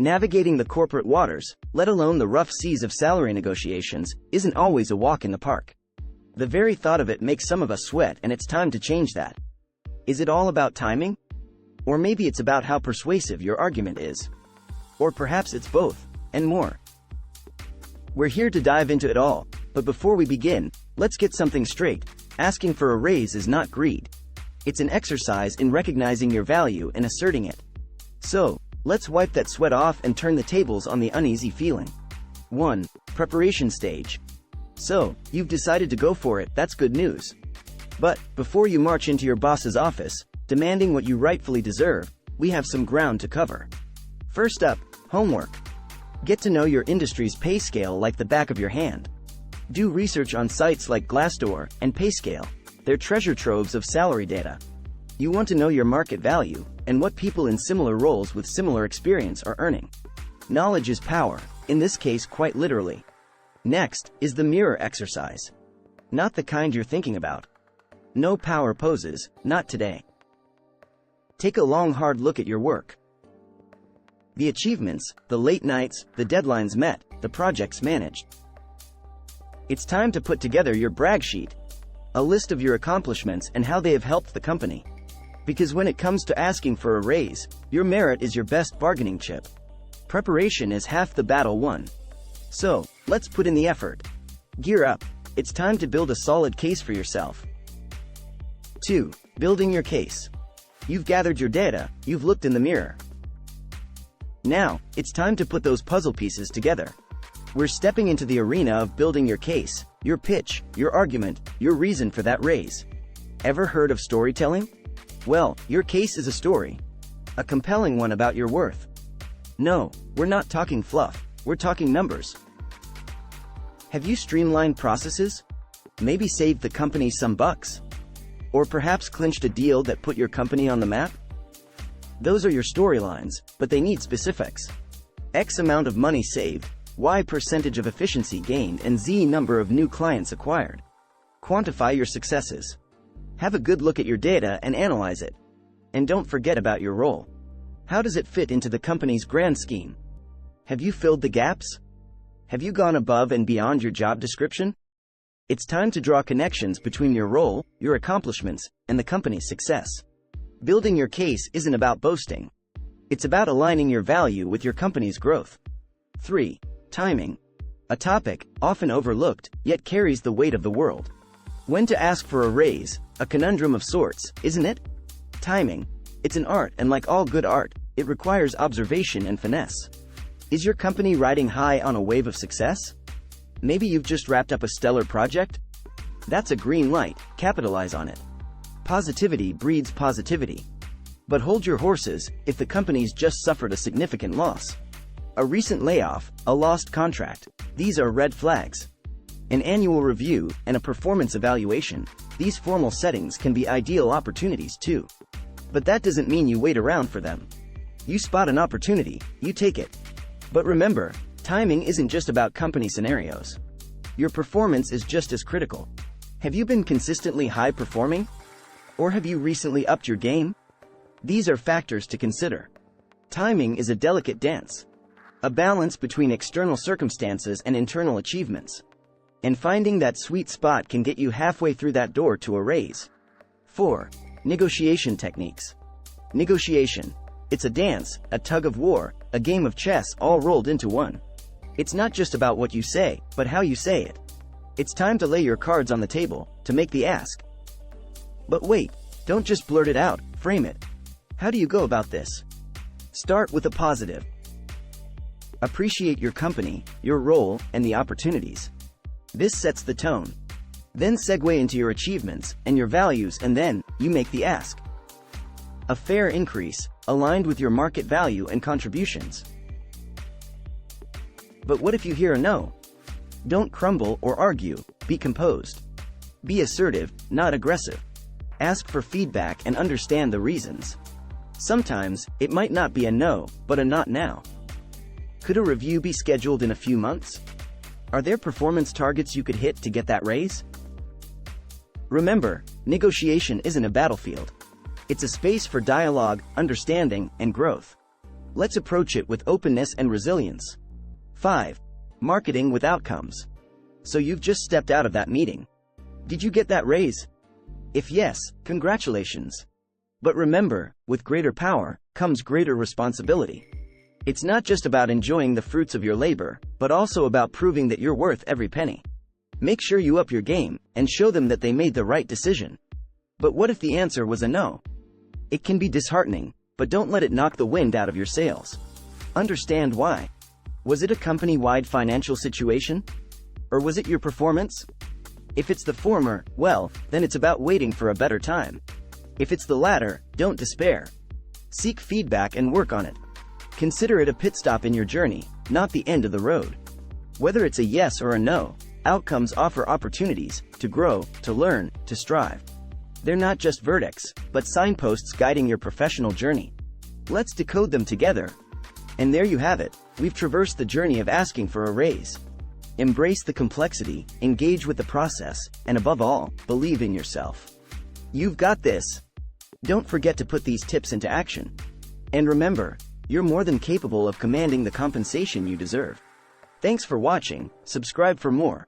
Navigating the corporate waters, let alone the rough seas of salary negotiations, isn't always a walk in the park. The very thought of it makes some of us sweat, and it's time to change that. Is it all about timing? Or maybe it's about how persuasive your argument is. Or perhaps it's both, and more. We're here to dive into it all, but before we begin, let's get something straight. Asking for a raise is not greed. It's an exercise in recognizing your value and asserting it. So, let's wipe that sweat off and turn the tables on the uneasy feeling. 1. Preparation stage. So, you've decided to go for it, that's good news. But, before you march into your boss's office, demanding what you rightfully deserve, we have some ground to cover. First up, homework. Get to know your industry's pay scale like the back of your hand. Do research on sites like Glassdoor and PayScale. They're treasure troves of salary data. You want to know your market value, and what people in similar roles with similar experience are earning. Knowledge is power, in this case quite literally. Next is the mirror exercise. Not the kind you're thinking about. No power poses, not today. Take a long hard look at your work. The achievements, the late nights, the deadlines met, the projects managed. It's time to put together your brag sheet. A list of your accomplishments and how they have helped the company. Because when it comes to asking for a raise, your merit is your best bargaining chip. Preparation is half the battle won. So, let's put in the effort. Gear up. It's time to build a solid case for yourself. 2. Building your case. You've gathered your data, you've looked in the mirror. Now, it's time to put those puzzle pieces together. We're stepping into the arena of building your case, your pitch, your argument, your reason for that raise. Ever heard of storytelling? Well, your case is a story. A compelling one about your worth. No, we're not talking fluff, we're talking numbers. Have you streamlined processes? Maybe saved the company some bucks? Or perhaps clinched a deal that put your company on the map? Those are your storylines, but they need specifics. X amount of money saved, Y percentage of efficiency gained, and Z number of new clients acquired. Quantify your successes. Have a good look at your data and analyze it. And don't forget about your role. How does it fit into the company's grand scheme? Have you filled the gaps? Have you gone above and beyond your job description? It's time to draw connections between your role, your accomplishments, and the company's success. Building your case isn't about boasting. It's about aligning your value with your company's growth. 3. Timing. A topic, often overlooked, yet carries the weight of the world. When to ask for a raise, a conundrum of sorts, isn't it? Timing. It's an art, and like all good art, it requires observation and finesse. Is your company riding high on a wave of success? Maybe you've just wrapped up a stellar project? That's a green light, capitalize on it. Positivity breeds positivity. But hold your horses, if the company's just suffered a significant loss. A recent layoff, a lost contract, these are red flags. An annual review, and a performance evaluation, these formal settings can be ideal opportunities too. But that doesn't mean you wait around for them. You spot an opportunity, you take it. But remember, timing isn't just about company scenarios. Your performance is just as critical. Have you been consistently high performing? Or have you recently upped your game? These are factors to consider. Timing is a delicate dance. A balance between external circumstances and internal achievements. And finding that sweet spot can get you halfway through that door to a raise. 4. Negotiation techniques. Negotiation. It's a dance, a tug of war, a game of chess all rolled into one. It's not just about what you say, but how you say it. It's time to lay your cards on the table, to make the ask. But wait, don't just blurt it out, frame it. How do you go about this? Start with a positive. Appreciate your company, your role, and the opportunities. This sets the tone. Then segue into your achievements and your values, and then you make the ask. A fair increase, aligned with your market value and contributions. But what if you hear a no? Don't crumble or argue, be composed. Be assertive, not aggressive. Ask for feedback and understand the reasons. Sometimes, it might not be a no, but a not now. Could a review be scheduled in a few months? Are there performance targets you could hit to get that raise? Remember, negotiation isn't a battlefield. It's a space for dialogue, understanding, and growth. Let's approach it with openness and resilience. 5. Marketing with outcomes. So you've just stepped out of that meeting. Did you get that raise? If yes, congratulations. But remember, with greater power comes greater responsibility. It's not just about enjoying the fruits of your labor, but also about proving that you're worth every penny. Make sure you up your game and show them that they made the right decision. But what if the answer was a no? It can be disheartening, but don't let it knock the wind out of your sails. Understand why. Was it a company-wide financial situation? Or was it your performance? If it's the former, well, then it's about waiting for a better time. If it's the latter, don't despair. Seek feedback and work on it. Consider it a pit stop in your journey, not the end of the road. Whether it's a yes or a no, outcomes offer opportunities to grow, to learn, to strive. They're not just verdicts, but signposts guiding your professional journey. Let's decode them together. And there you have it, we've traversed the journey of asking for a raise. Embrace the complexity, engage with the process, and above all, believe in yourself. You've got this. Don't forget to put these tips into action. And remember, you're more than capable of commanding the compensation you deserve. Thanks for watching, subscribe for more.